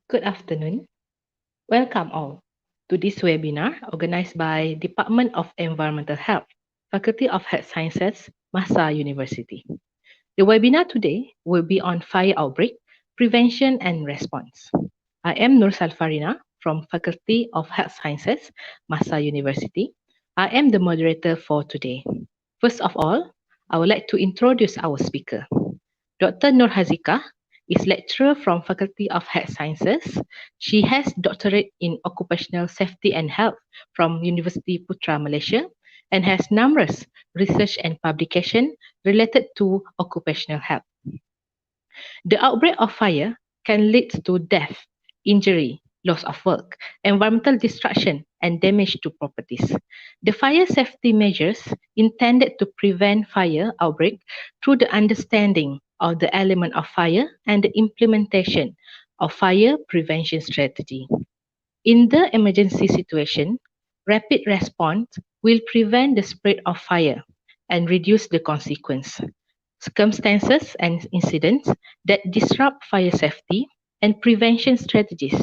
Good afternoon. Welcome all to this webinar organized by Department of Environmental Health, Faculty of Health Sciences, MAHSA University. The webinar today will be on fire outbreak, prevention and response. I am Noor Salfarina from Faculty of Health Sciences, MAHSA University. I am the moderator for today. First of all, I would like to introduce our speaker. Dr. Noor Haziqah is lecturer from Faculty of Health Sciences. She has doctorate in occupational safety and health from University Putra Malaysia and has numerous research and publication related to occupational health. The outbreak of fire can lead to death, injury, loss of work, environmental destruction, and damage to properties. The fire safety measures intended to prevent fire outbreak through the understanding of the element of fire and the implementation of fire prevention strategy. In the emergency situation, rapid response will prevent the spread of fire and reduce the consequence. Circumstances and incidents that disrupt fire safety and prevention strategies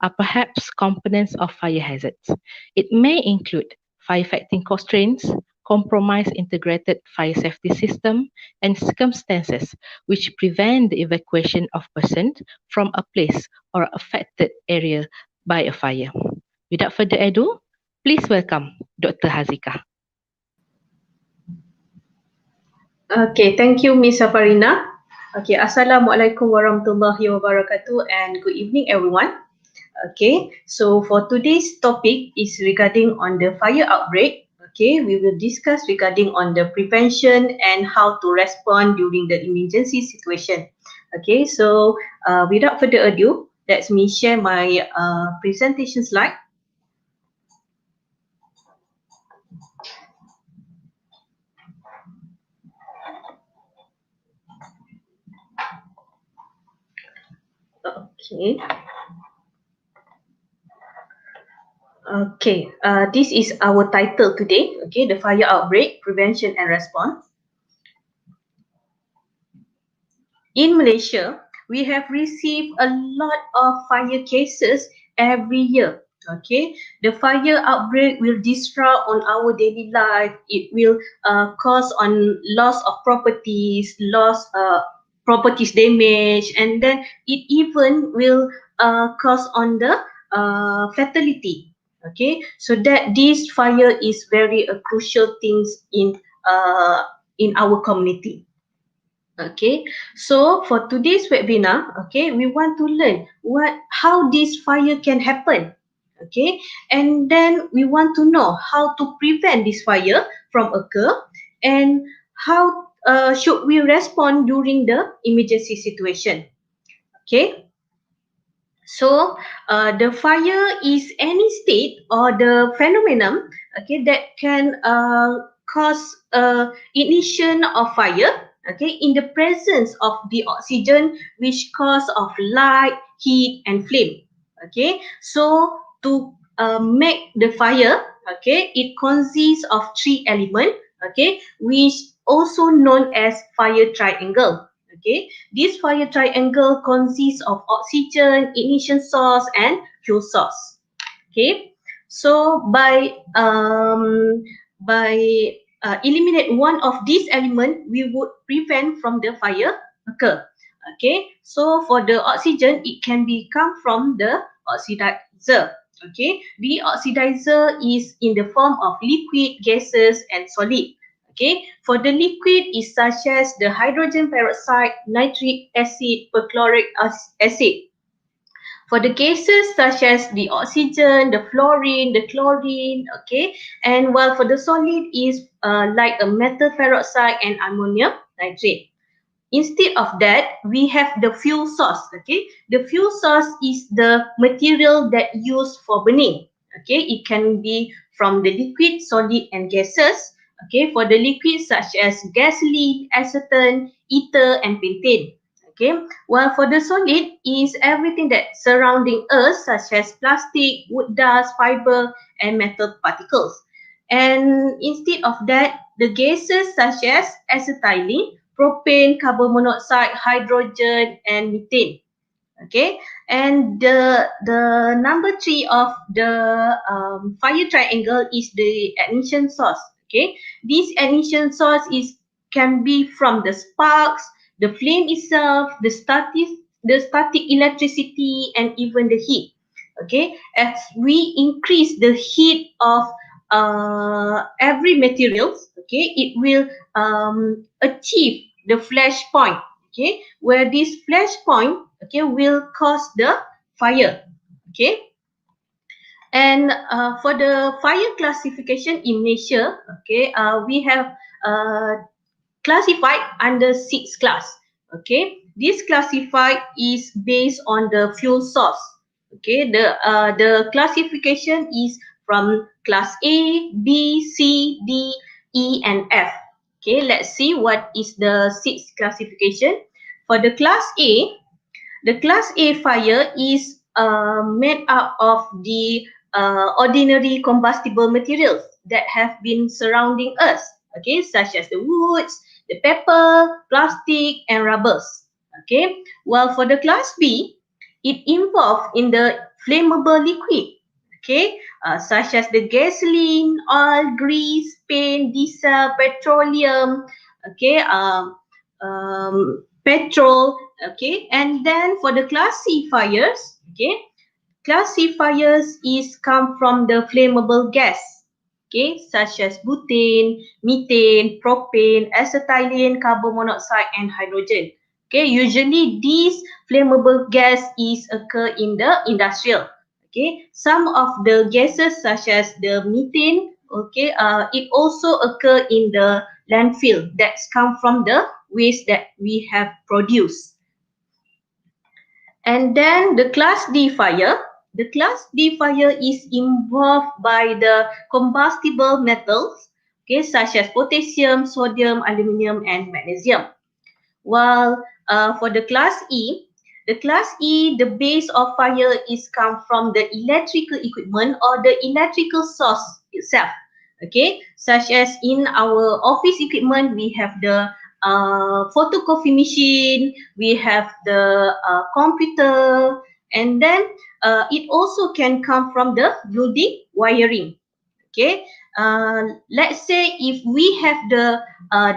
are perhaps components of fire hazards. It may include firefighting constraints, compromised integrated fire safety system, and circumstances which prevent the evacuation of persons from a place or affected area by a fire. Without further ado, please welcome Dr. Haziqah. Okay, thank you, Miss Safarina. Okay, Assalamualaikum warahmatullahi wabarakatuh and good evening, everyone. Okay, so for today's topic is regarding on the fire outbreak. Okay, we will discuss regarding on the prevention and how to respond during the emergency situation. Okay, so without further ado, let me share my presentation slide. Okay. Okay, this is our title today. Okay, the fire outbreak, prevention and response. In Malaysia, we have received a lot of fire cases every year. Okay, the fire outbreak will disrupt on our daily life. It will cause on loss of properties, properties damage, and then it even will cause on the fatality. Okay, so that this fire is very crucial things in our community. Okay, so for today's webinar, okay, we want to learn how this fire can happen. Okay, and then we want to know how to prevent this fire from occur and how should we respond during the emergency situation. Okay, so the fire is any state or the phenomenon, okay, that can cause ignition of fire, okay, in the presence of the oxygen which cause of light, heat and flame. Okay, so to make the fire, okay, it consists of three elements, okay, which also known as fire triangle. Okay, this fire triangle consists of oxygen, ignition source, and fuel source. Okay, so by eliminate one of these elements, we would prevent from the fire occur. Okay, so for the oxygen, it can be come from the oxidizer. Okay, the oxidizer is in the form of liquid, gases, and solid. Okay, for the liquid is such as the hydrogen peroxide, nitric acid, perchloric acid. For the gases such as the oxygen, the fluorine, the chlorine, okay, and while for the solid is like a metal peroxide and ammonium nitrate. Instead of that, we have the fuel source. Okay, the fuel source is the material that used for burning. Okay, it can be from the liquid, solid, and gases. Okay, for the liquids such as gasoline, acetone, ether, and pentane. Okay, while for the solid is everything that surrounding us such as plastic, wood dust, fiber, and metal particles. And instead of that, the gases such as acetylene, propane, carbon monoxide, hydrogen, and methane. Okay, And the number 3 of the fire triangle is the ignition source. Okay, this ignition source is can be from the sparks, the flame itself, the static electricity, and even the heat. Okay, as we increase the heat of every materials, okay, it will achieve the flash point. Okay, where this flash point, okay, will cause the fire. Okay, and for the fire classification in Malaysia, okay, we have uh, classified under 6 class. Okay, this classified is based on the fuel source. Okay, the classification is from class A, B, C, D, E, and F. Okay, let's see what is the 6 classification. For the class A, the class A fire is made up of the ordinary combustible materials that have been surrounding us, okay, such as the woods, the paper, plastic, and rubbers. Okay, while for the class B, it involved in the flammable liquid, okay, such as the gasoline, oil, grease, paint, diesel, petroleum, okay, petrol, okay. And then for the class C fires, okay, class C fires is come from the flammable gas, okay, such as butane, methane, propane, acetylene, carbon monoxide, and hydrogen. Okay, usually these flammable gas is occur in the industrial. Okay, some of the gases such as the methane, okay, it also occur in the landfill that's come from the waste that we have produced. And then the class D fire. The class D fire is involved by the combustible metals, okay, such as potassium, sodium, aluminium, and magnesium. While for the class E, the base of fire is come from the electrical equipment or the electrical source itself. Okay, such as in our office equipment, we have the photocopy machine, we have the computer, and then it also can come from the building wiring. Okay, let's say if we have the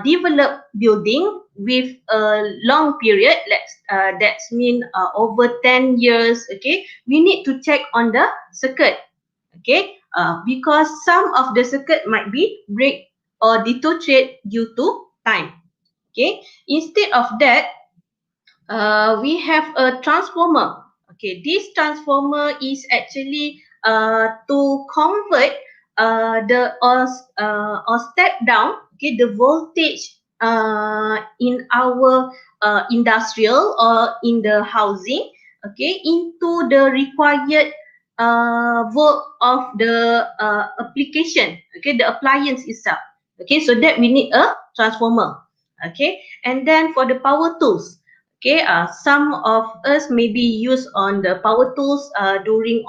developed building with a long period, that's mean over 10 years. Okay, we need to check on the circuit. Okay, because some of the circuit might be break or deteriorate due to time. Okay, instead of that, we have a transformer. Okay, this transformer is actually to convert or step down, okay, the voltage in our industrial or in the housing, okay, into the required volt of the application, okay, the appliance itself. Okay, so that we need a transformer. Okay, and then for the power tools, okay, some of us maybe use on the power tools during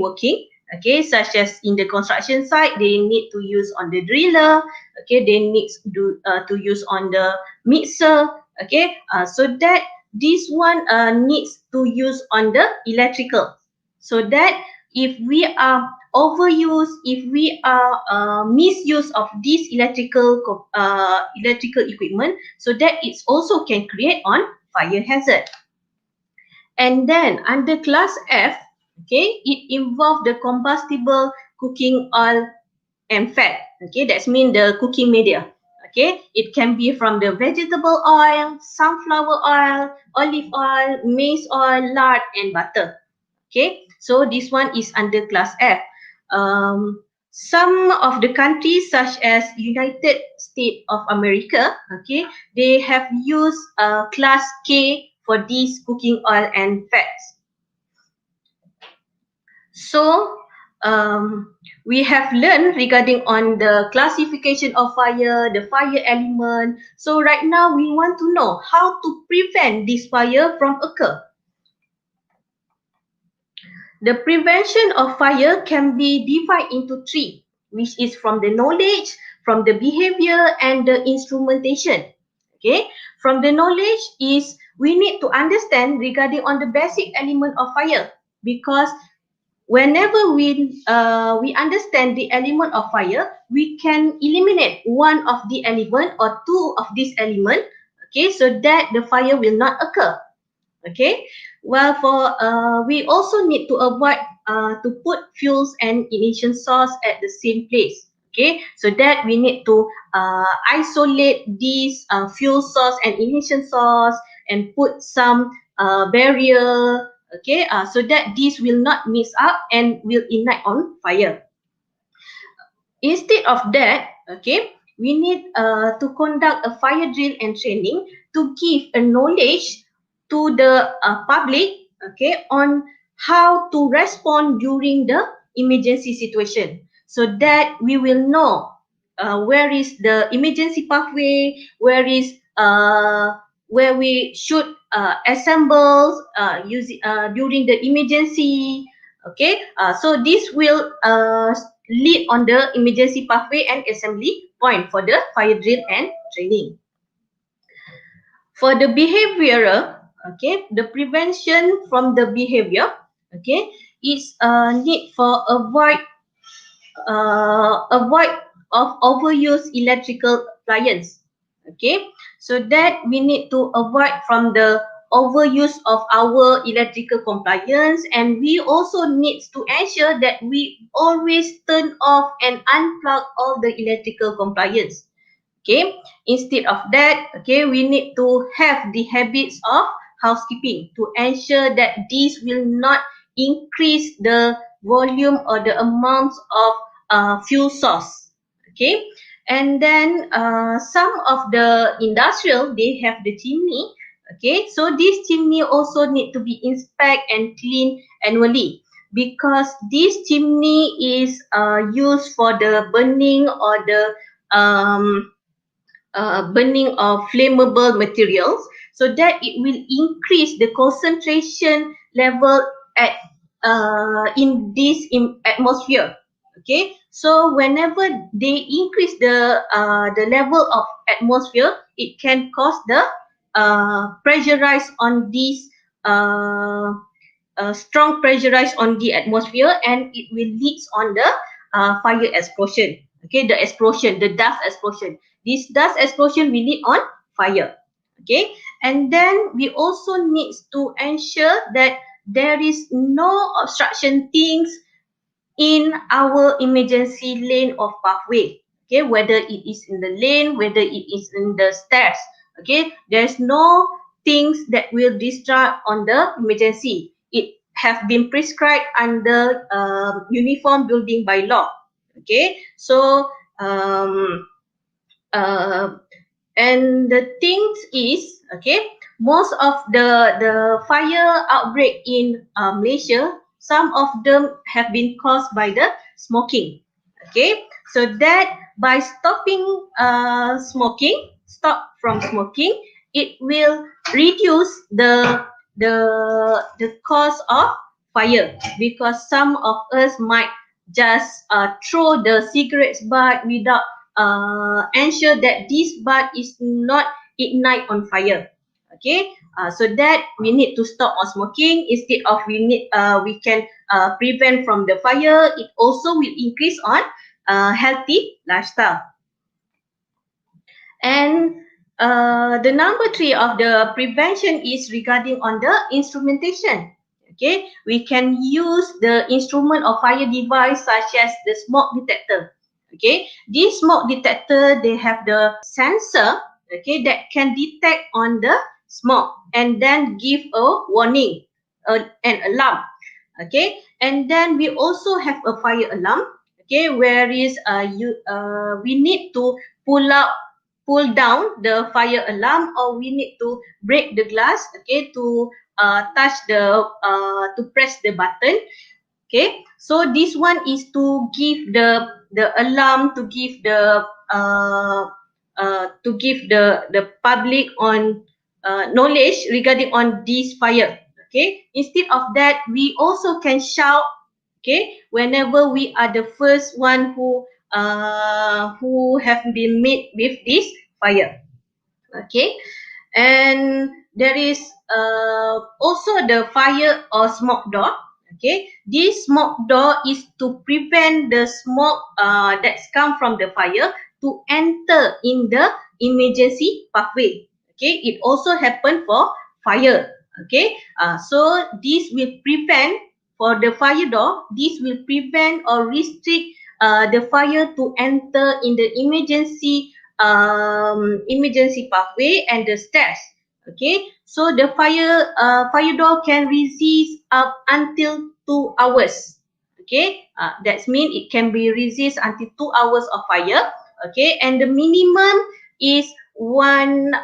working, okay, such as in the construction site, they need to use on the driller, okay, they need to use on the mixer, okay, so that this one needs to use on the electrical, so that if we are overuse, if we are misuse of this electrical equipment, so that it also can create on fire hazard. And then under class F, okay, it involve the combustible cooking oil and fat. Okay, that's mean the cooking media. Okay, it can be from the vegetable oil, sunflower oil, olive oil, maize oil, lard, and butter. Okay, so this one is under class F. Some of the countries such as United States of America, okay, they have used class K for these cooking oil and fats. So we have learned regarding on the classification of fire, the fire element. So right now we want to know how to prevent this fire from occur. The prevention of fire can be divided into 3, which is from the knowledge, from the behavior, and the instrumentation. Okay, from the knowledge is we need to understand regarding on the basic element of fire, because whenever we understand the element of fire, we can eliminate one of the element or two of this element, okay, so that the fire will not occur. Okay, well, for we also need to avoid to put fuels and ignition source at the same place. Okay, so that we need to isolate these fuel source and ignition source and put some barrier. Okay, so that these will not mix up and will ignite on fire. Instead of that, okay, we need to conduct a fire drill and training to give a knowledge to the public, okay, on how to respond during the emergency situation, so that we will know where is the emergency pathway, where we should assemble using during the emergency. Okay, so this will lead on the emergency pathway and assembly point for the fire drill and training. For the behavioral, okay, the prevention from the behavior, okay, is a need for avoid of overuse electrical appliance. Okay, so that we need to avoid from the overuse of our electrical compliance, and we also need to ensure that we always turn off and unplug all the electrical compliance. Okay, instead of that, okay, we need to have the habits of housekeeping to ensure that this will not increase the volume or the amount of fuel source. Okay, and then some of the industrial, they have the chimney. Okay, so this chimney also need to be inspect and clean annually, because this chimney is used for the burning or the burning of flammable materials, so that it will increase the concentration level at in atmosphere. Okay, so whenever they increase the level of atmosphere, it can cause the pressurize on this strong pressurize on the atmosphere, and it will lead on the fire explosion. Okay, the explosion, the dust explosion. This dust explosion will lead on fire. Okay, and then we also need to ensure that there is no obstruction things in our emergency lane or pathway. Okay, whether it is in the lane, whether it is in the stairs. Okay, there's no things that will disrupt on the emergency. It have been prescribed under uniform building by law. Okay, so uh, and the things is, okay, most of the fire outbreak in Malaysia, some of them have been caused by the smoking. Okay, so that by stopping stop from smoking, it will reduce the cause of fire, because some of us might just throw the cigarettes butt without ensure that this butt is not ignite on fire. Okay, so that we need to stop on smoking. Instead of we can prevent from the fire. It also will increase on healthy lifestyle. And the number three of the prevention is regarding on the instrumentation. Okay, we can use the instrument or fire device such as the smoke detector. Okay, this smoke detector, they have the sensor, okay, that can detect on the smoke and then give a warning, an alarm. Okay, and then we also have a fire alarm. Okay, where is we need to pull up pull down the fire alarm, or we need to break the glass, okay, to touch to press the button. Okay, so this one is to give the alarm, to give the public on knowledge regarding on this fire. Okay, instead of that, we also can shout, okay, whenever we are the first one who have been met with this fire. Okay, and there is also the fire or smoke door. Okay, this smoke door is to prevent the smoke that's come from the fire to enter in the emergency pathway. Okay, it also happen for fire. Okay, so this will prevent, for the fire door, this will prevent or restrict the fire to enter in the emergency pathway and the stairs. Okay, so the fire door can resist up until 2 hours. Okay, that means it can be resist until 2 hours of fire. Okay, and the minimum is 1.5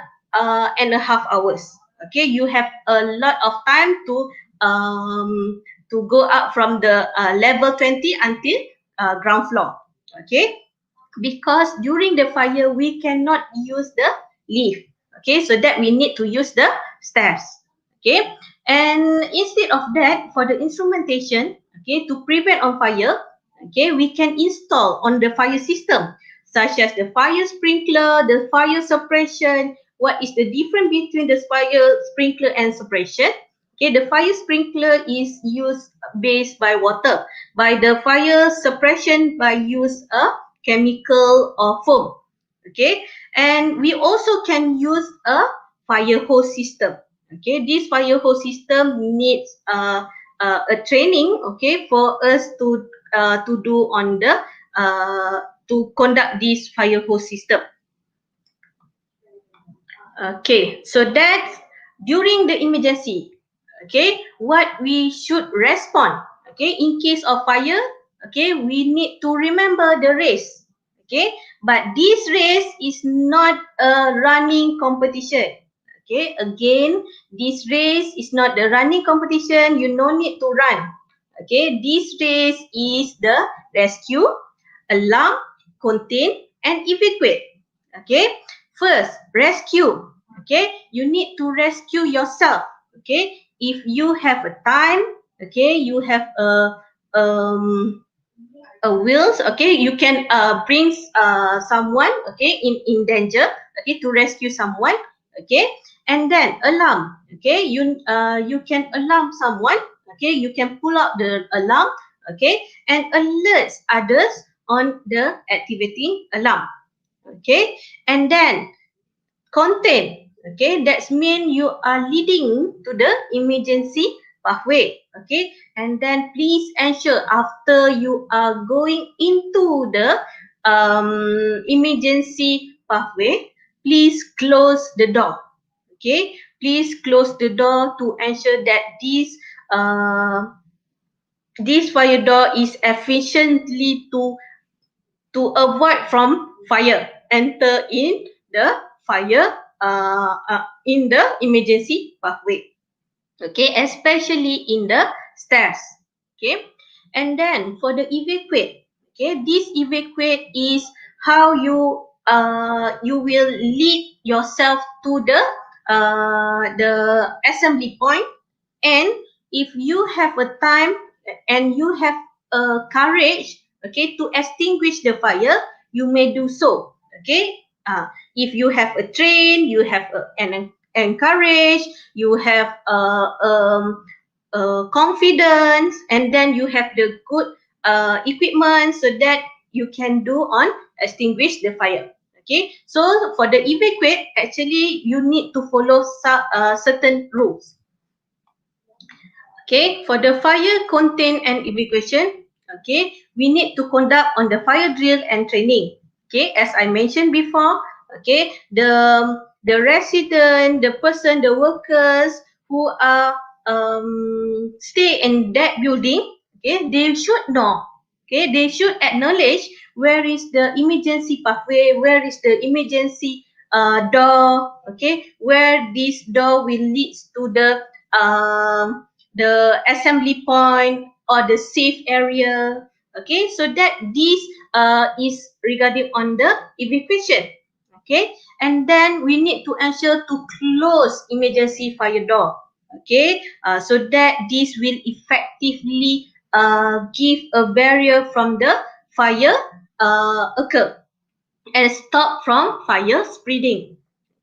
hours. Okay, you have a lot of time to go up from the level 20 until ground floor. Okay, because during the fire we cannot use the lift. Okay, so that we need to use the stairs. Okay, and instead of that, for the instrumentation, okay, to prevent on fire, okay, we can install on the fire system such as the fire sprinkler, the fire suppression. What is the difference between the fire sprinkler and suppression? Okay, the fire sprinkler is used based by water. By the fire suppression, by use a chemical or foam. Okay, and we also can use a fire hose system. Okay, this fire hose system needs a training. Okay, for us to do on the to conduct this fire hose system. Okay, so that's during the emergency. Okay, what we should respond. Okay, in case of fire, okay, we need to remember the race. Okay, but this race is not a running competition. Okay, again, this race is not the running competition. You no need to run. Okay, this race is the rescue, alarm, contain, and evacuate. Okay, first, rescue. Okay, you need to rescue yourself. Okay, if you have a time, okay, you have um wheels, okay, you can bring someone, okay, in danger, okay, to rescue someone. Okay, and then alarm. Okay, you can alarm someone. Okay, you can pull out the alarm. Okay, and alert others on the activating alarm. Okay, and then contain. Okay, that's mean you are leading to the emergency pathway. Okay, and then please ensure after you are going into the emergency pathway, please close the door. Okay, please close the door to ensure that this fire door is efficiently to avoid from fire enter in the fire in the emergency pathway. Okay, especially in the stairs. Okay, and then for the evacuate. Okay, this evacuate is how you will lead yourself to the assembly point, and if you have a time and you have courage, okay, to extinguish the fire, you may do so. Okay, if you have a train, you have an encourage, you have confidence, and then you have the good equipment so that you can do on extinguish the fire. Okay, so for the evacuate, actually you need to follow certain rules. Okay, for the fire contain and evacuation, okay, we need to conduct on the fire drill and training. Okay, as I mentioned before, okay, the resident, the person, the workers who are stay in that building, okay, they should know. Okay, they should acknowledge where is the emergency pathway, where is the emergency door, okay, where this door will lead to the assembly point or the safe area. Okay, so that this is regarding on the evacuation. Okay, and then we need to ensure to close emergency fire door. Okay, so that this will effectively give a barrier from the fire occur and stop from fire spreading.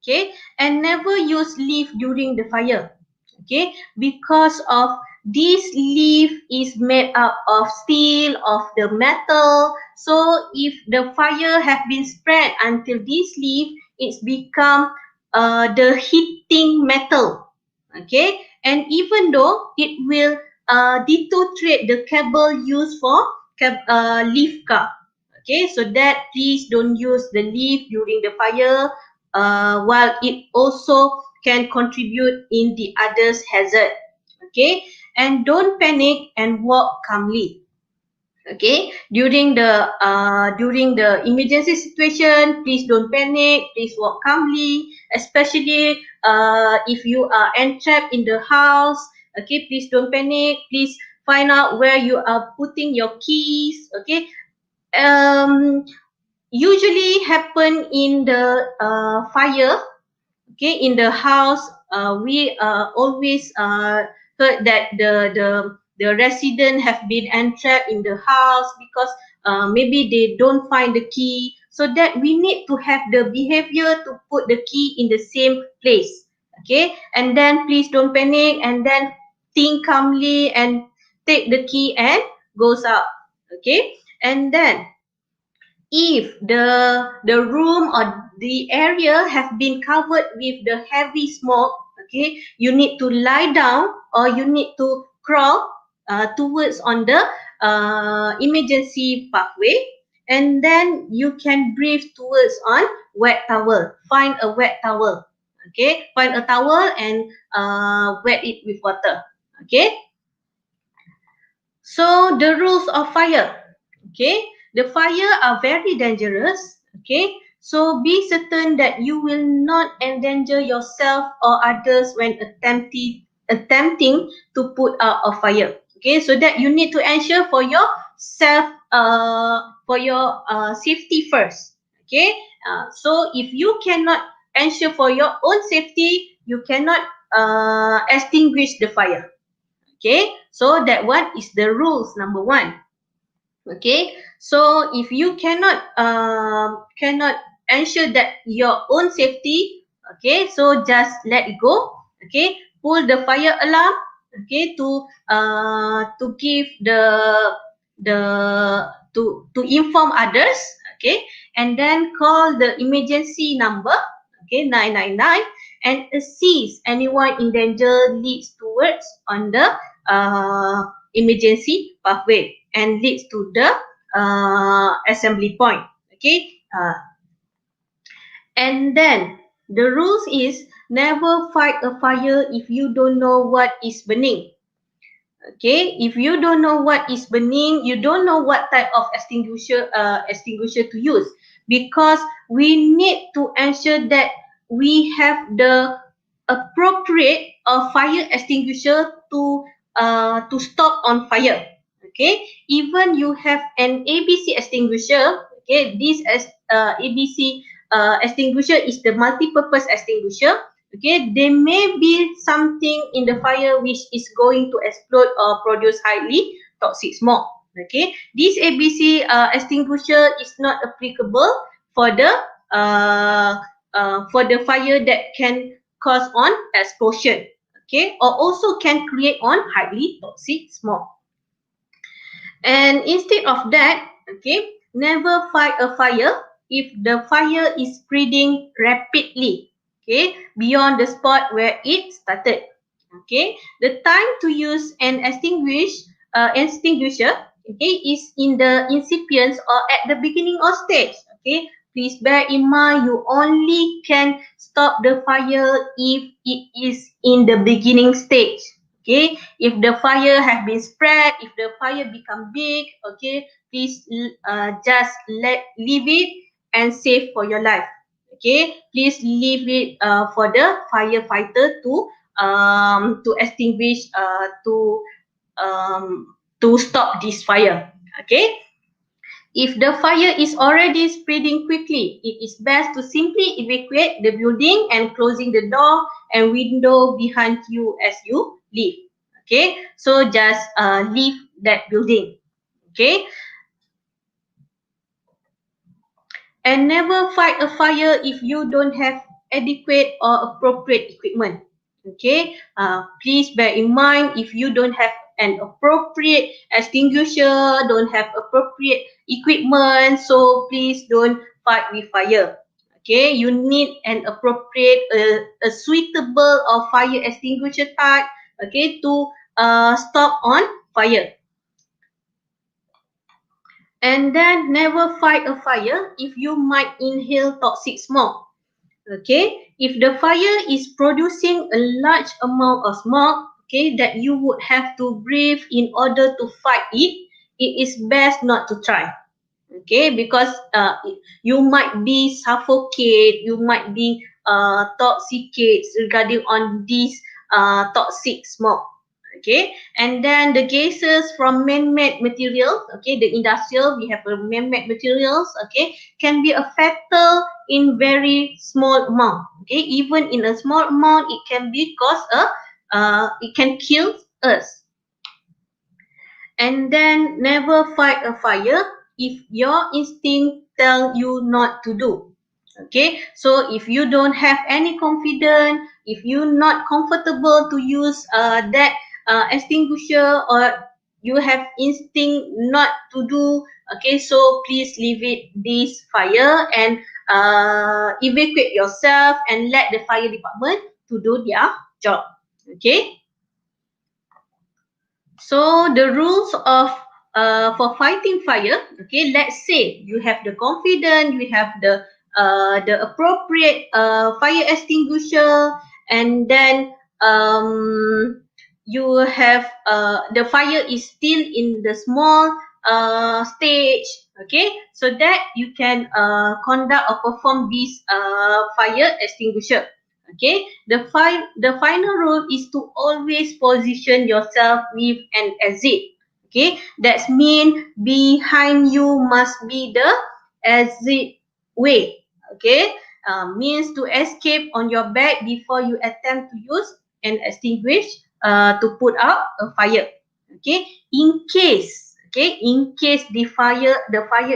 Okay, and never use leaf during the fire. Okay, because of this leaf is made up of steel, of the metal. So if the fire have been spread until this leaf, it's become the heating metal. Okay, and even though it will deteriorate the cable used for leaf car. Okay, so that please don't use the leaf during the fire, while it also can contribute in the others hazard. Okay, and don't panic and walk calmly. Okay, during the emergency situation, please don't panic, please walk calmly, especially if you are entrapped in the house. Okay, please don't panic, please find out where you are putting your keys. Okay, um usually happen in the fire. Okay, in the house, we always heard that the resident have been entrapped in the house because maybe they don't find the key, so that we need to have the behavior to put the key in the same place. Okay, and then please don't panic, and then think calmly and take the key and goes out. Okay, and then if the room or the area have been covered with the heavy smoke, okay, you need to lie down or you need to crawl towards on the emergency pathway, and then you can breathe towards on wet towel. Find a wet towel. Okay, find a towel and wet it with water. Okay, so the rules of fire. Okay, the fire are very dangerous. Okay, so be certain that you will not endanger yourself or others when attempting to put out a fire. Okay, so that you need to ensure for your safety first. Okay, so if you cannot ensure for your own safety, you cannot extinguish the fire. Okay, so that one is the rules number one. Okay, so if you cannot ensure that your own safety, okay, so just let it go. Okay, pull the fire alarm. Okay, to give the to inform others. Okay, and then call the emergency number. Okay, 999, and assist anyone in danger leads towards on the emergency pathway and leads to the assembly point. Okay, and then the rules is never fight a fire if you don't know what is burning. Okay, if you don't know what is burning, you don't know what type of extinguisher to use, because we need to ensure that we have the appropriate fire extinguisher to stop on fire. Okay, even you have an ABC extinguisher. Okay, this ABC extinguisher is the multi-purpose extinguisher. Okay, there may be something in the fire which is going to explode or produce highly toxic smoke. Okay, this ABC extinguisher is not applicable for the fire that can cause on explosion. Okay, or also can create on highly toxic smoke. And instead of that, okay, never fight a fire if the fire is spreading rapidly, okay, beyond the spot where it started. Okay, the time to use an extinguisher, okay, is in the incipients or at the beginning of stage. Okay, please bear in mind you only can stop the fire if it is in the beginning stage. Okay, if the fire have been spread, if the fire become big, okay, please just leave it and save for your life. Okay, please leave it for the firefighter to extinguish to stop this fire. Okay, if the fire is already spreading quickly, it is best to simply evacuate the building and closing the door and window behind you as you leave. Okay, so just leave that building. Okay, and never fight a fire if you don't have adequate or appropriate equipment. Okay, please bear in mind, if you don't have an appropriate extinguisher, don't have appropriate equipment, so please don't fight with fire. Okay, you need an appropriate, a suitable or fire extinguisher type, okay, to stop on fire. And then never fight a fire if you might inhale toxic smoke. Okay, if the fire is producing a large amount of smoke, okay, that you would have to breathe in order to fight it, it is best not to try. Okay, because you might be suffocate, you might be toxicate regarding on this toxic smoke. Okay, and then the gases from man-made materials, okay, the industrial, we have a man-made materials, okay, can be a fatal in very small amount. Okay, even in a small amount, it can be cause a it can kill us. And then never fight a fire if your instinct tell you not to do. Okay, so if you don't have any confidence, if you're not comfortable to use that extinguisher, or you have instinct not to do, okay, so please leave it this fire and evacuate yourself and let the fire department to do their job. Okay. So the rules of for fighting fire, okay, let's say you have the confidence, you have the appropriate fire extinguisher, and then you have the fire is still in the small stage, okay, so that you can conduct or perform this fire extinguisher. Okay, the final rule is to always position yourself with an exit. Okay, that means behind you must be the exit way. Okay, means to escape on your back before you attempt to use an extinguish to put out a fire. Okay, in case the fire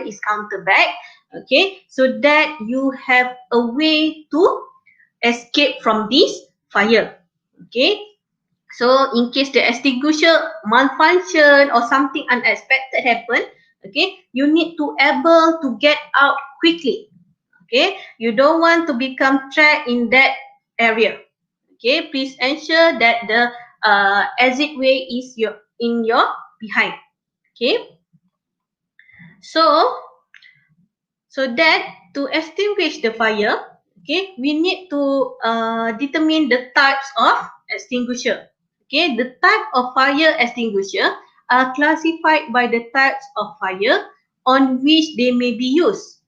is counter back. Okay, so that you have a way to escape from this fire. Okay, so in case the extinguisher malfunction or something unexpected happen, okay, you need to able to get out quickly. Okay, you don't want to become trapped in that area. Okay, please ensure that the exit way is in your behind. Okay, so that to extinguish the fire, okay, we need to determine the types of extinguisher. Okay, the type of fire extinguisher are classified by the types of fire on which they may be used.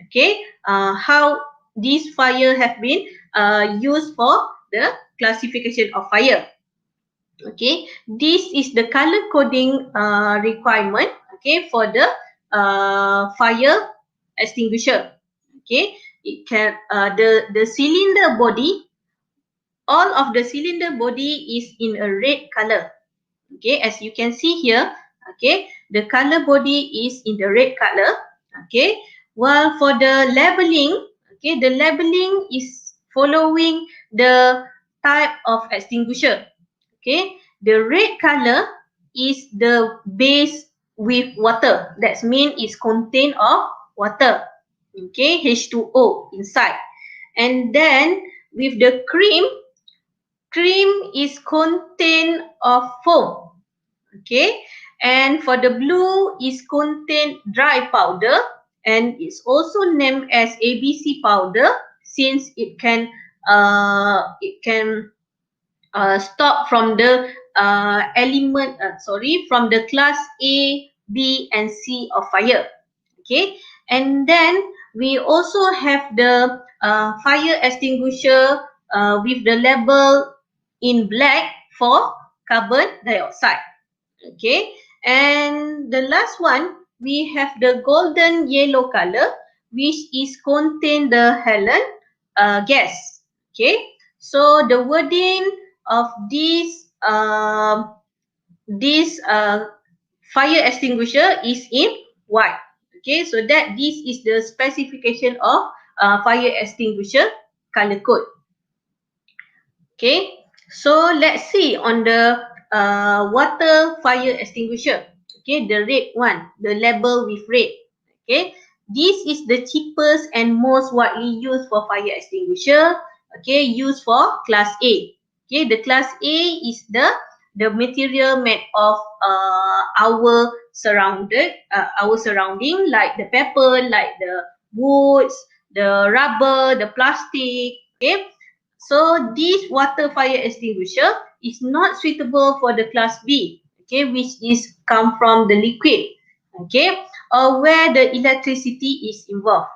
Okay, how these fire have been used for the classification of fire. Okay, this is the color coding requirement, okay, for the fire extinguisher. Okay, it can the cylinder body, all of the cylinder body is in a red color. Okay, as you can see here, okay, the color body is in the red color. Okay, while for the labeling, okay, the labeling is following the type of extinguisher. Okay, the red color is the base with water. That means it's contained of water. Okay, H2O inside. And then with the cream is contained of foam. Okay, and for the blue is contain dry powder, and it's also named as ABC powder since stop from the from the class A, B, and C of fire. Okay, and then we also have the fire extinguisher with the label in black for carbon dioxide. Okay, and the last one we have the golden yellow color, which is contain the halon gas. Okay, so the wording of this fire extinguisher is in white. Okay, so that this is the specification of fire extinguisher. color code. Okay, so let's see on the water fire extinguisher. Okay, the red one, the label with red. Okay, this is the cheapest and most widely used for fire extinguisher. Okay, used for class A. Okay, the class A is the material made of our surrounding, like the paper, like the woods, the rubber, the plastic. Okay, so this water fire extinguisher is not suitable for the class B, okay, which is come from the liquid, okay, or where the electricity is involved.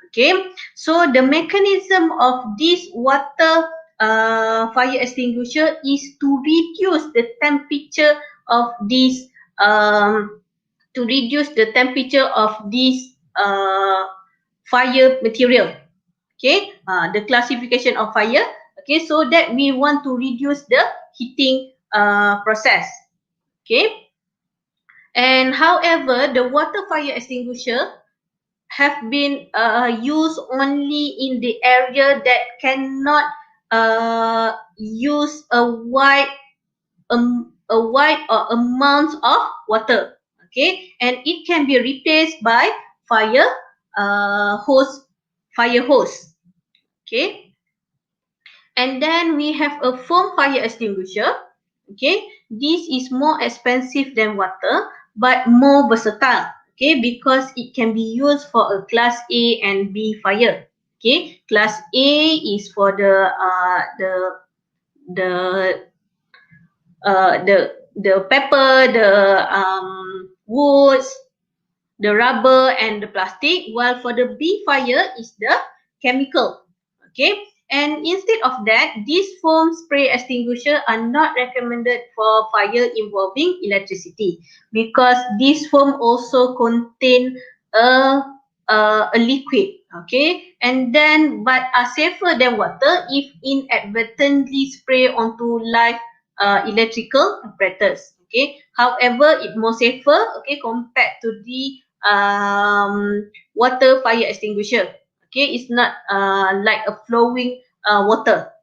Okay, so the mechanism of this water fire extinguisher is to reduce the temperature of this um, fire material. Okay, the classification of fire. Okay, so that we want to reduce the heating process. Okay, and however, the water fire extinguisher have been used only in the area that cannot use a wide amount of water. Okay, and it can be replaced by fire hose, fire hose. Okay, and then we have a foam fire extinguisher. Okay, this is more expensive than water but more versatile. Okay, because it can be used for a class A and B fire. Okay, class A is for the the pepper, the woods, the rubber and the plastic, while for the B fire is the chemical. Okay, and instead of that, these foam spray extinguisher are not recommended for fire involving electricity because this foam also contain a a liquid. Okay, and then but are safer than water if inadvertently spray onto live electrical apparatus. Okay, however, it more safer, okay, compared to the water fire extinguisher. Okay, it's not like a flowing water.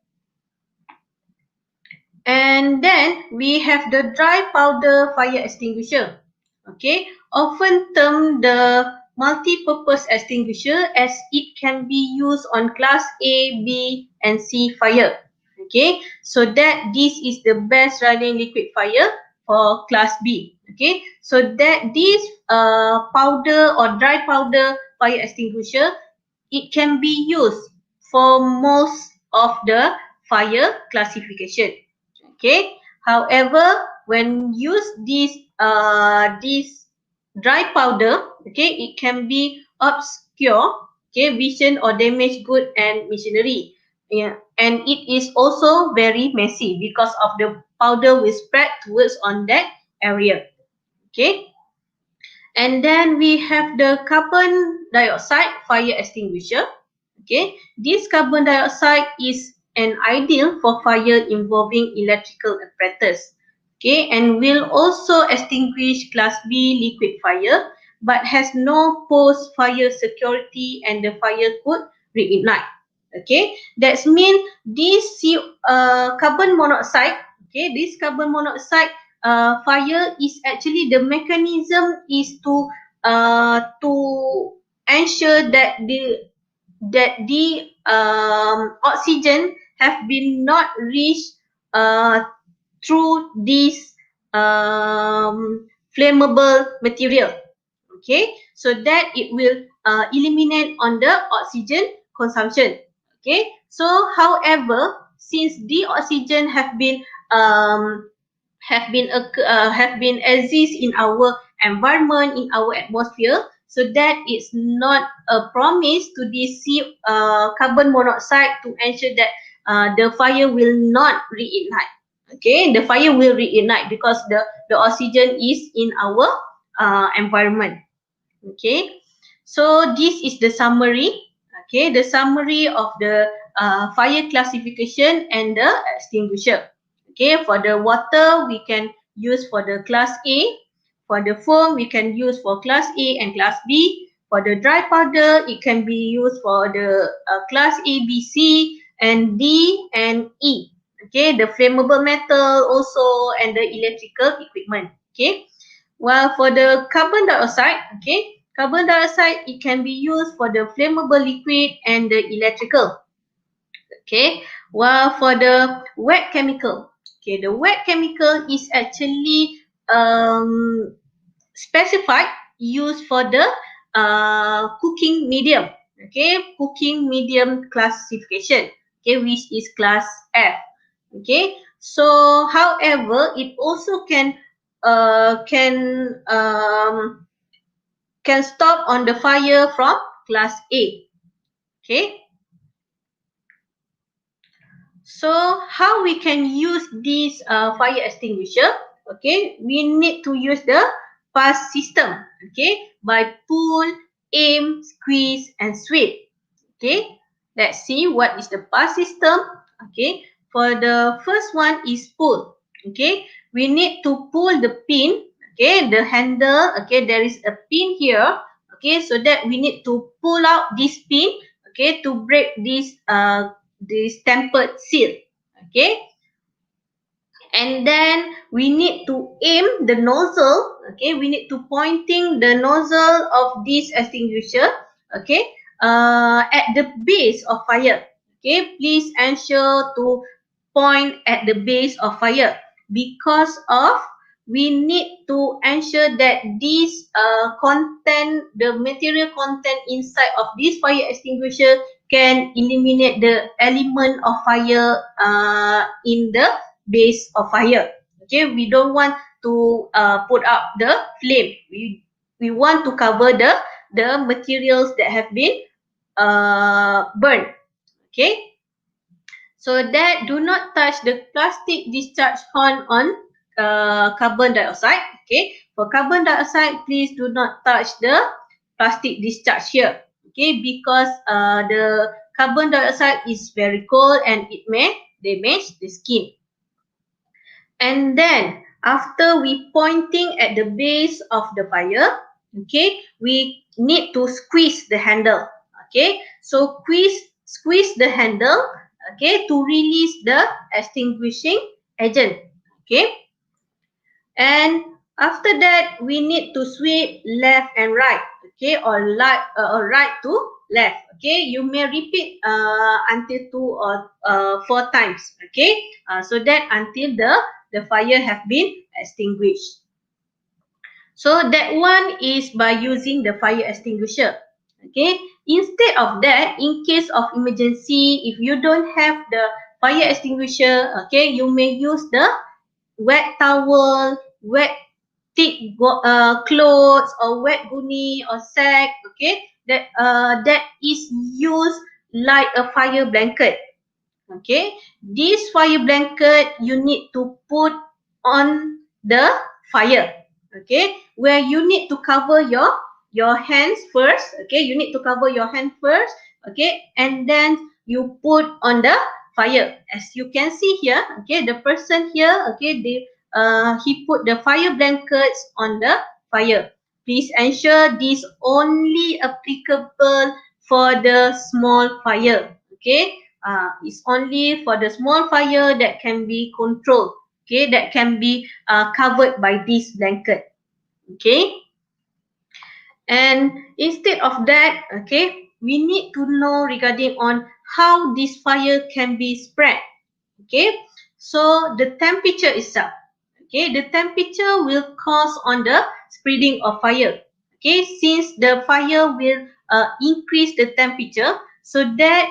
And then we have the dry powder fire extinguisher. Okay, often termed the multi-purpose extinguisher as it can be used on class A, B and C fire. Okay, so that this is the best running liquid fire for class B. Okay, so that this powder or dry powder fire extinguisher, it can be used for most of the fire classification. Okay, however, when use this dry powder, okay, it can be obscure, okay, vision or damage good and machinery. Yeah, and it is also very messy because of the powder will spread towards on that area. Okay, and then we have the carbon dioxide fire extinguisher. Okay, this carbon dioxide is an ideal for fire involving electrical apparatus. Okay, and will also extinguish class B liquid fire, but has no post-fire security and the fire could reignite. Okay, that means this carbon monoxide. Okay, this carbon monoxide fire is actually the mechanism is to ensure that the oxygen have been not reached through this flammable material. Okay, so that it will eliminate on the oxygen consumption. Okay, so however, since the oxygen have been exist in our environment, in our atmosphere, so that is not a promise to this carbon monoxide to ensure that the fire will not reignite. Okay, the fire will reignite because the oxygen is in our environment. Okay, so this is the summary. Okay, the summary of the fire classification and the extinguisher. Okay, for the water we can use for the class A. For the foam we can use for class A and class B. For the dry powder it can be used for the class A, B, C. and D and E. Okay, the flammable metal also and the electrical equipment. Okay, while for the carbon dioxide, okay, carbon dioxide it can be used for the flammable liquid and the electrical. Okay, while for the wet chemical, okay, the wet chemical is actually specified used for the cooking medium. Okay, cooking medium classification. Okay, which is class F. Okay, so however, it also uh, can um, can stop on the fire from class A. Okay, so how we can use this fire extinguisher? Okay, we need to use the pass system. Okay, by pull, aim, squeeze, and sweep. Okay, let's see what is the pass system. Okay, for the first one is pull. Okay, we need to pull the pin. Okay, the handle. Okay, there is a pin here. Okay, so that we need to pull out this pin. Okay, to break this tempered seal. Okay, and then we need to aim the nozzle. Okay, we need to pointing the nozzle of this extinguisher. Okay, at the base of fire. Okay, please ensure to point at the base of fire, because of we need to ensure that this content, the material content inside of this fire extinguisher can eliminate the element of fire in the base of fire. Okay, we don't want to put out the flame. We want to cover the materials that have been burned. Okay, so that do not touch the plastic discharge horn on carbon dioxide. Okay, for carbon dioxide, please do not touch the plastic discharge here. Okay, because the carbon dioxide is very cold and it may damage the skin. And then after we pointing at the base of the fire, okay, we need to squeeze the handle. Okay, so squeeze the handle, okay, to release the extinguishing agent. Okay, and after that we need to sweep left and right. Okay, or right to left. Okay, you may repeat until 2 or 4 times. Okay, so that until the fire have been extinguished. So that one is by using the fire extinguisher. Okay, instead of that, in case of emergency, if you don't have the fire extinguisher, okay, you may use the wet towel, wet thick clothes, or wet guni or sack. Okay, that is used like a fire blanket. Okay, this fire blanket you need to put on the fire. Okay, where you need to cover your hands first. Okay, you need to cover your hand first. Okay, and then you put on the fire. As you can see here, okay, the person here, okay, he put the fire blankets on the fire. Please ensure this only applicable for the small fire. Okay, it's only for the small fire that can be controlled. Okay, that can be covered by this blanket. Okay, and instead of that, okay, we need to know regarding on how this fire can be spread. Okay, so the temperature itself. Okay, the temperature will cause on the spreading of fire. Okay, since the fire will increase the temperature, so that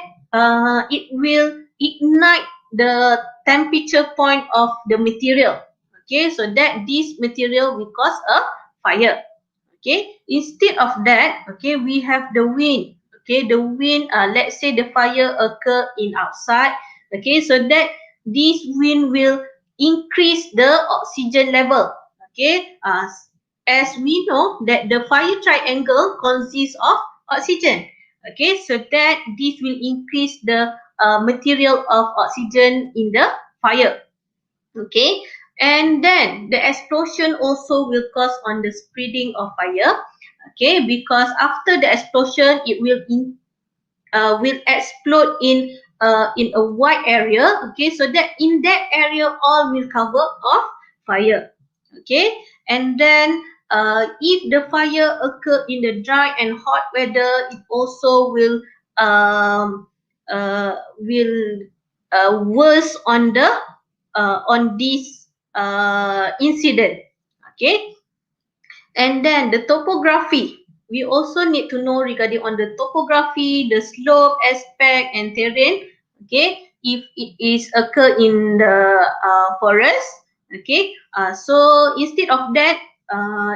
it will ignite the temperature point of the material. Okay, so that this material will cause a fire. Okay, instead of that, okay, we have the wind. Okay, the wind, let's say the fire occur in outside. Okay, so that this wind will increase the oxygen level. Okay, as we know that the fire triangle consists of oxygen. Okay, so that this will increase the material of oxygen in the fire. Okay, and then the explosion also will cause on the spreading of fire. Okay, because after the explosion it will explode in in a wide area, okay, so that in that area all will cover of fire, okay. And then if the fire occur in the dry and hot weather, it also um, will worse on this incident, okay. And then the topography. We also need to know regarding on the topography, the slope aspect and terrain. Okay, if it is occur in the forest. Okay, so instead of that,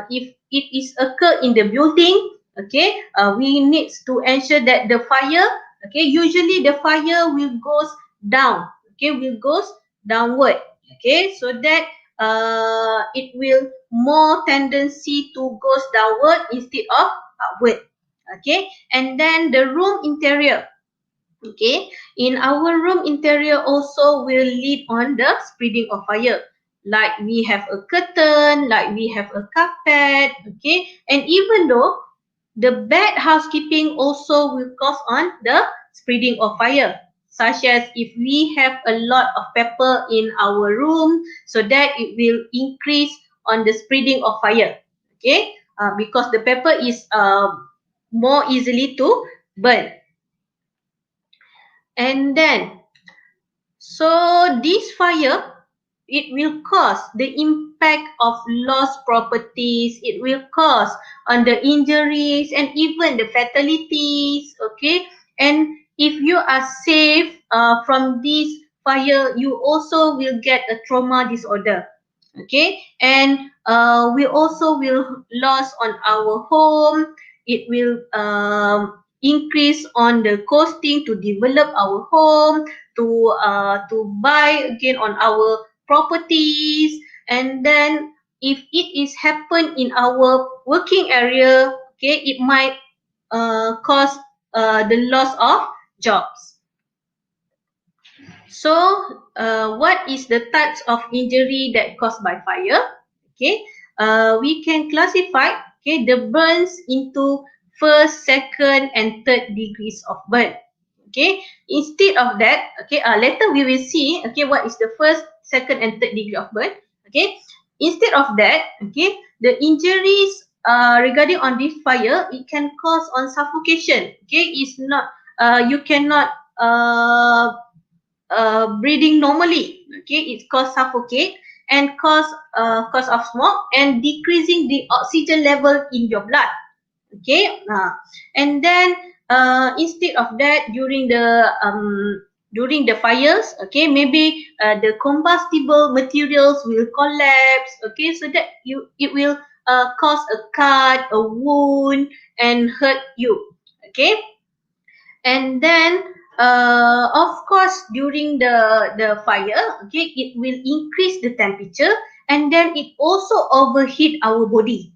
if it is occur in the building, okay, we need to ensure that the fire, okay, usually the fire will goes down. Okay, will goes downward. Okay, so that it will more tendency to goes downward instead of upward. Okay, and then the room interior. Okay, in our room interior also will lead on the spreading of fire. Like we have a curtain, like we have a carpet. Okay, and even though the bad housekeeping also will cause on the spreading of fire, such as if we have a lot of pepper in our room, so that it will increase on the spreading of fire. Okay, because the pepper is more easily to burn. And then, so this fire, it will cause the impact of lost properties, it will cause on the injuries and even the fatalities, okay. And if you are safe from this fire, you also will get a trauma disorder, okay. And we also will lose on our home, it will increase on the costing to develop our home, to buy again on our properties. And then if it is happen in our working area, okay, it might cause the loss of jobs. So what is the types of injury that caused by fire? Okay, we can classify, okay, the burns into first, second and third degrees of burn. Okay, instead of that, okay, later we will see, okay, what is the first, second and third degree of burn. Okay, instead of that, okay, the injuries regarding on this fire, it can cause on suffocation. Okay, it's not you cannot breathing normally. Okay, it cause suffocate and cause of smoke and decreasing the oxygen level in your blood. Okay, and then instead of that, during the fires, okay, maybe the combustible materials will collapse. Okay, so that it will cause a cut, a wound and hurt you. Okay, and then of course during the fire, okay, it will increase the temperature and then it also overheat our body.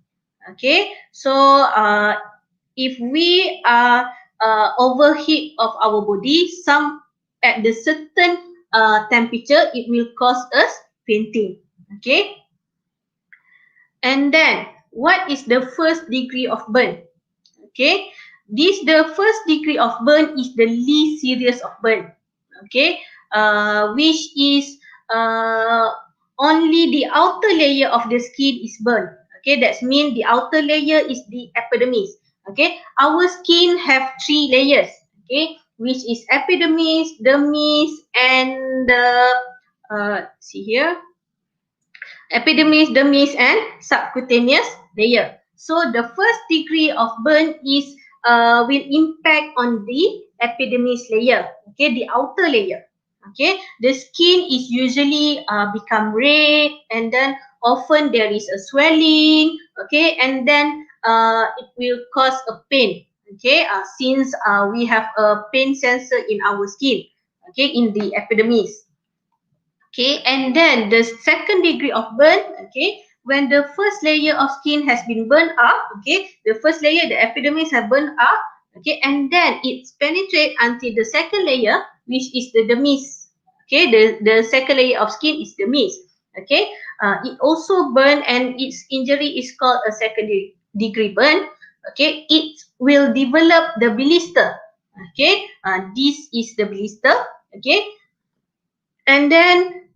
Okay, so if we are overheat of our body, some at the certain temperature, it will cause us fainting. Okay, and then what is the first degree of burn? Okay, this the first degree of burn is the least serious of burn. Okay, which is only the outer layer of the skin is burned. Okay, that means the outer layer is the epidermis. Okay, our skin have three layers. Okay, which is epidermis, dermis and see here, epidermis, dermis and subcutaneous layer. So the first degree of burn is will impact on the epidermis layer, okay, the outer layer. Okay, the skin is usually become red and then often there is a swelling, okay, and then it will cause a pain, okay, since we have a pain sensor in our skin, okay, in the epidermis. Okay, and then the second degree of burn, okay, when the first layer of skin has been burned up, okay, the first layer, the epidermis have burned up, okay, and then it penetrate until the second layer, which is the dermis. Okay, the second layer of skin is dermis. Okay, it also burn and its injury is called a second degree burn. Okay, it will develop the blister. Okay, this is the blister. Okay, and then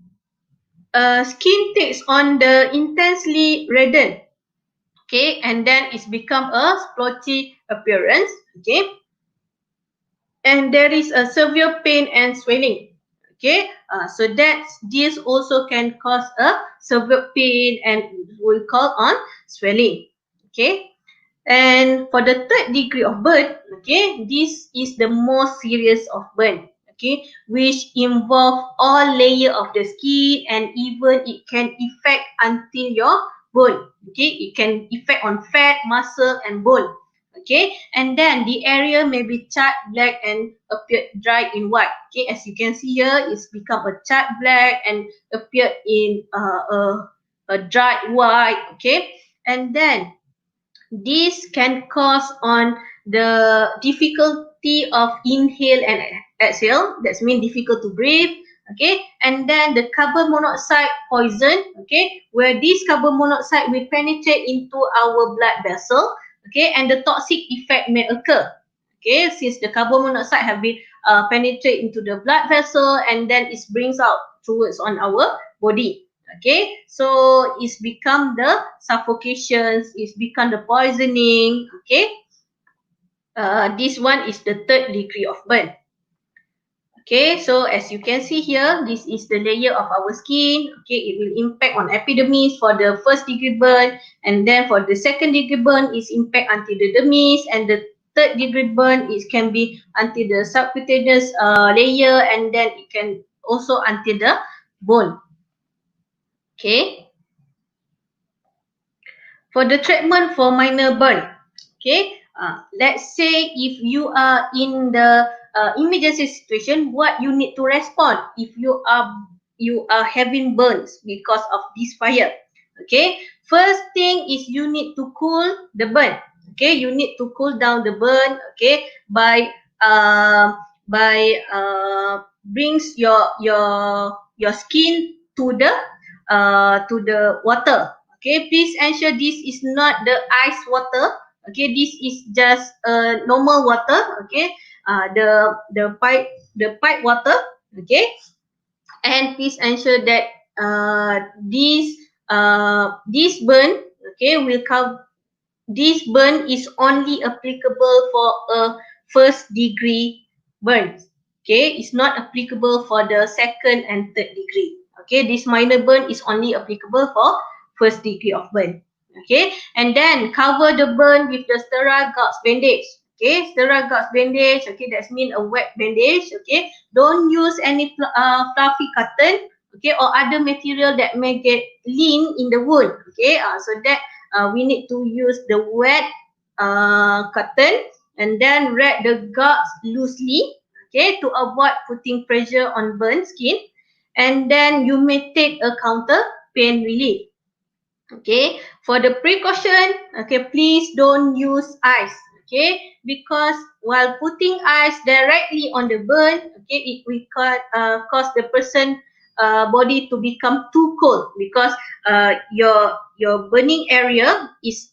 skin takes on the intensely reddened. Okay, and then it's become a splotchy appearance. Okay, and there is a severe pain and swelling. Okay, so that this also can cause a severe pain and will call on swelling. Okay, and for the third degree of burn, okay, this is the most serious of burn, okay, which involve all layer of the skin, and even it can affect until your bone. Okay, it can affect on fat, muscle, and bone. Okay, and then the area may be charred black and appear dry in white. Okay, as you can see here, it's become a charred black and appeared in a dried white. Okay, and then this can cause on the difficulty of inhale and exhale. That means difficult to breathe. Okay, and then the carbon monoxide poison. Okay, where this carbon monoxide will penetrate into our blood vessel. Okay, and the toxic effect may occur. Okay, since the carbon monoxide have been penetrate into the blood vessel, and then it brings out towards on our body. Okay, so it's become the suffocations, it's become the poisoning. Okay, this one is the third degree of burn. Okay, so as you can see here, this is the layer of our skin. Okay, it will impact on epidermis for the first degree burn, and then for the second degree burn is impact until the dermis, and the third degree burn is can be until the subcutaneous layer, and then it can also until the bone. Okay. For the treatment for minor burn, okay, let's say if you are in the emergency situation, what you need to respond if you are having burns because of this fire. Okay, first thing is you need to cool the burn. Okay, you need to cool down the burn. Okay, by brings your skin to the water. Okay, please ensure this is not the ice water. Okay, this is just normal water. Okay, the pipe water. Okay, and please ensure that this burn, okay, will come. This burn is only applicable for a first degree burn. Okay, it's not applicable for the second and third degree. Okay, this minor burn is only applicable for first degree of burn. Okay, and then cover the burn with the sterile gauze bandage. Okay, sterile gauze bandage. Okay, that's mean a wet bandage. Okay, don't use any fluffy cotton. Okay, or other material that may get lean in the wound. Okay, so that we need to use the wet cotton, and then wrap the gauze loosely, okay, to avoid putting pressure on burnt skin, and then you may take a counter pain relief. Okay, for the precaution, okay, please don't use ice. Okay, because while putting ice directly on the burn, okay, it will cause the person body to become too cold, because your burning area is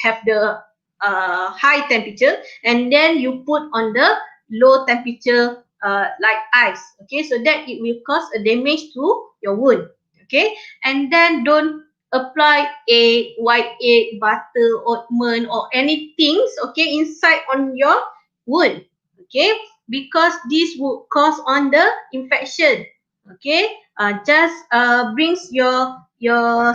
have the high temperature, and then you put on the low temperature like ice. Okay, so that it will cause a damage to your wound. Okay, and then don't apply a white egg, butter, ointment, or anything, okay, inside on your wound. Okay, because this would cause on the infection. Okay, just brings your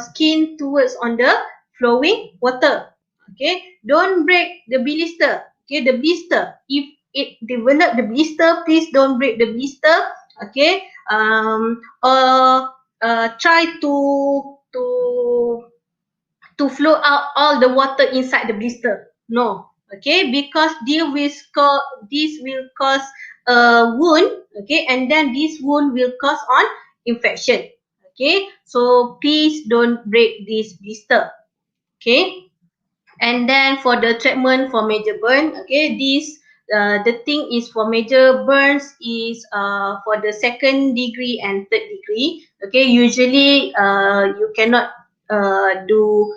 skin towards on the flowing water. Okay, don't break the blister. Okay, the blister, if it develop the blister, please don't break the blister. Okay, or try to to flow out all the water inside the blister. No, okay, because this will cause a wound. Okay, and then this wound will cause on infection. Okay, so please don't break this blister. Okay, and then for the treatment for major burn, okay, this the thing is for major burns is for the second degree and third degree. Okay, usually you cannot do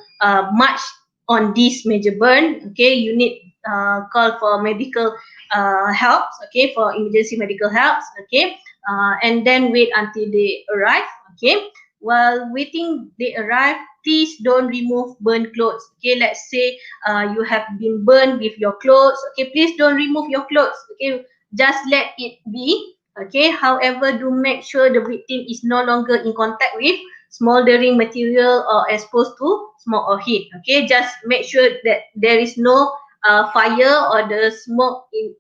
much on this major burn. Okay, you need call for medical helps, okay, for emergency medical helps, okay, and then wait until they arrive, okay. While waiting they arrive, please don't remove burn clothes, okay. Let's say you have been burned with your clothes, okay, please don't remove your clothes, okay, just let it be, okay. However, do make sure the victim is no longer in contact with smoldering material or exposed to smoke or heat, okay. Just make sure that there is no fire or the smoke in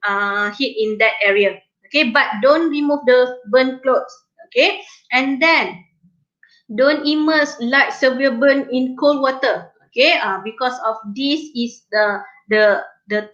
heat in that area, okay. But don't remove the burnt clothes, okay. And then don't immerse light severe burn in cold water, okay. Because of this is the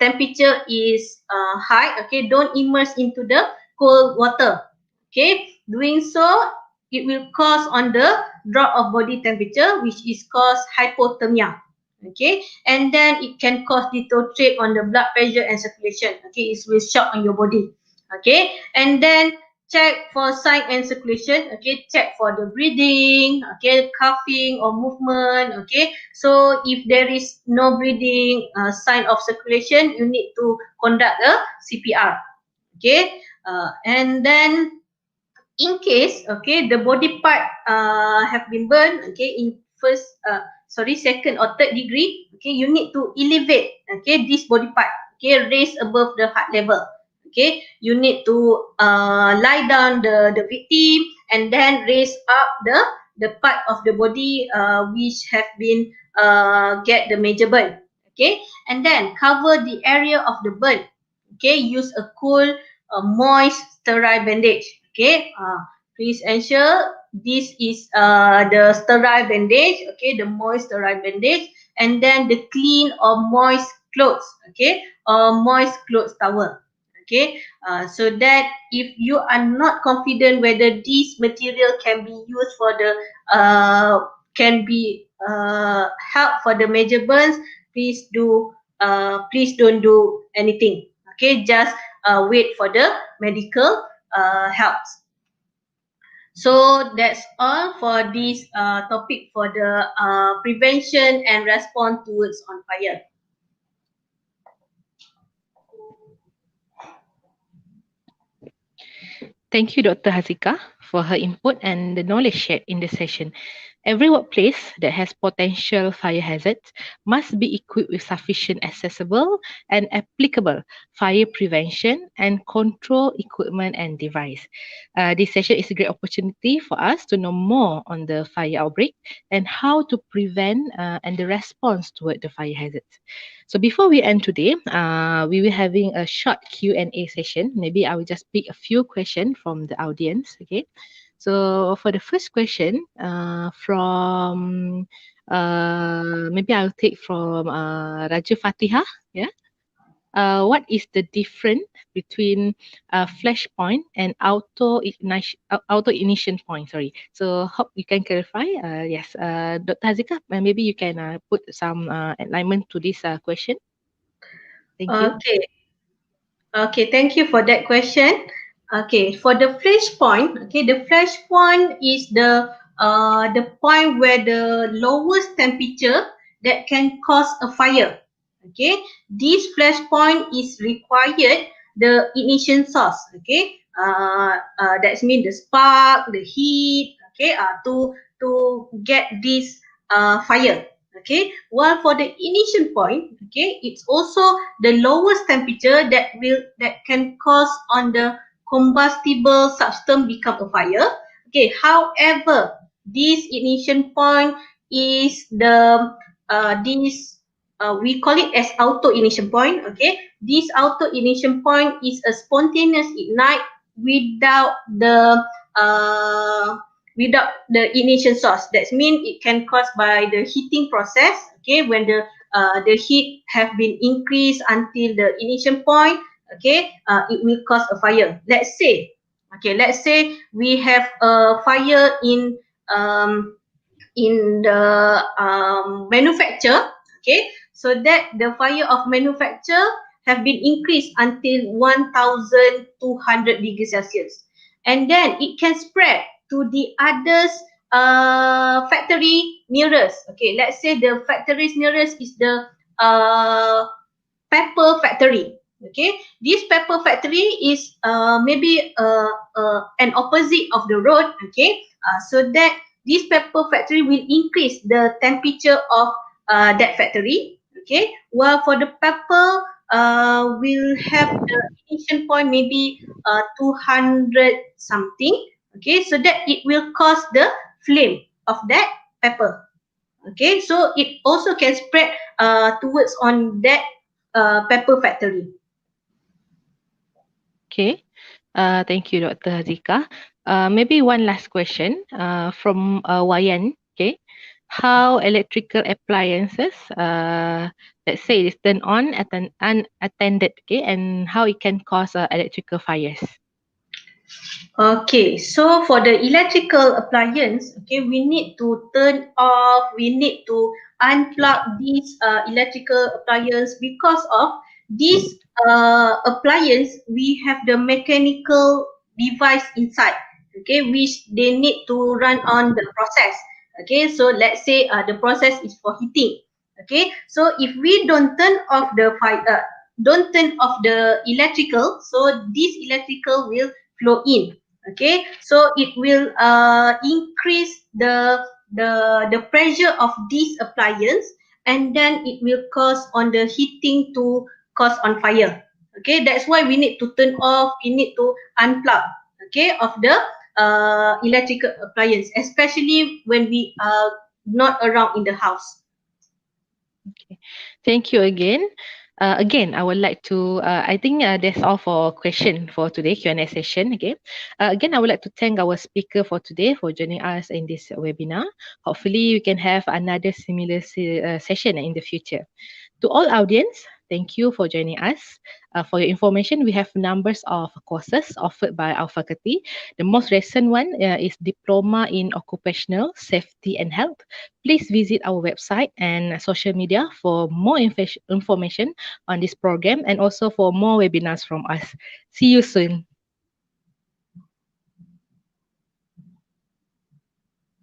temperature is high, okay. Don't immerse into the cold water, okay. Doing so, it will cause on the drop of body temperature, which is cause hypothermia, okay. And then it can cause deteriorate on the blood pressure and circulation, okay. It will shock on your body, okay. And then check for sign and circulation, okay. Check for the breathing, okay, coughing or movement, okay. So if there is no breathing, sign of circulation, you need to conduct a CPR, okay. And then in case, okay, the body part have been burned, okay, in second or third degree, okay, you need to elevate, okay, this body part, okay, raise above the heart level, okay. You need to lie down the victim and then raise up the part of the body which have been get the major burn, okay. And then cover the area of the burn, okay. Use a cool, moist, sterile bandage, okay. Please ensure this is the sterile bandage, okay, the moist sterile bandage, and then the clean or moist clothes, okay, or moist clothes towel, okay. So that if you are not confident whether this material can be used for the can be help for the major burns, please don't do anything, okay. Just wait for the medical helps. So that's all for this topic for the prevention and response towards on fire. Thank you, Dr. Haziqah, for her input and the knowledge shared in the session. Every workplace that has potential fire hazards must be equipped with sufficient accessible and applicable fire prevention and control equipment and device. This session is a great opportunity for us to know more on the fire outbreak and how to prevent and the response toward the fire hazards. So before we end today, we will having a short Q&A session. Maybe I will just pick a few questions from the audience. Okay. So for the first question, from maybe I'll take from Raja Fatiha. Yeah. What is the difference between flashpoint and auto ignition point? Sorry. So hope you can clarify. Yes, Dr. Haziqah, maybe you can put some alignment to this question. Thank you. Okay. Okay, thank you for that question. Okay, for the flash point, okay, the flash point is the point where the lowest temperature that can cause a fire. Okay, this flash point is required the ignition source. Okay, that means the spark, the heat. Okay, to get this fire. Okay, while for the ignition point, okay, it's also the lowest temperature that can cause on the combustible substance become a fire. Okay, however, this ignition point is the this we call it as auto ignition point. Okay, this auto ignition point is a spontaneous ignite without the uh, without the ignition source. That means it can cause by the heating process. Okay, when the heat have been increased until the ignition point. Okay, it will cause a fire. Let's say we have a fire in the manufacture. Okay, so that the fire of manufacture have been increased until 1200 degrees Celsius, and then it can spread to the others factory nearest. Okay, let's say the factories nearest is the pepper factory. Okay, this pepper factory is maybe an opposite of the road. Okay, so that this pepper factory will increase the temperature of that factory. Okay, while for the pepper will have the ignition point maybe 200 something. Okay, so that it will cause the flame of that pepper. Okay, so it also can spread towards on that pepper factory. Okay. Thank you, Dr. Haziqah. Maybe one last question from Wayan. Okay. How electrical appliances, let's say, is turned on at an unattended, okay, and how it can cause electrical fires. Okay, so for the electrical appliance, okay, we need to turn off, we need to unplug these electrical appliance because of this appliance, we have the mechanical device inside, okay, which they need to run on the process. Okay, so let's say the process is for heating. Okay, so if we don't turn off the fire, don't turn off the electrical, so this electrical will flow in. Okay, so it will increase the pressure of this appliance, and then it will cause on the heating to cause on fire. Okay, that's why we need to turn off, we need to unplug, okay, of the electrical appliance, especially when we are not around in the house. Okay. Thank you again. Again, I would like to, I think that's all for question for today, Q&A session. Okay. Again, I would like to thank our speaker for today for joining us in this webinar. Hopefully, we can have another similar session in the future. To all audience, thank you for joining us. For your information, we have numbers of courses offered by our faculty. The most recent one is Diploma in Occupational Safety and Health. Please visit our website and social media for more information on this program and also for more webinars from us. See you soon.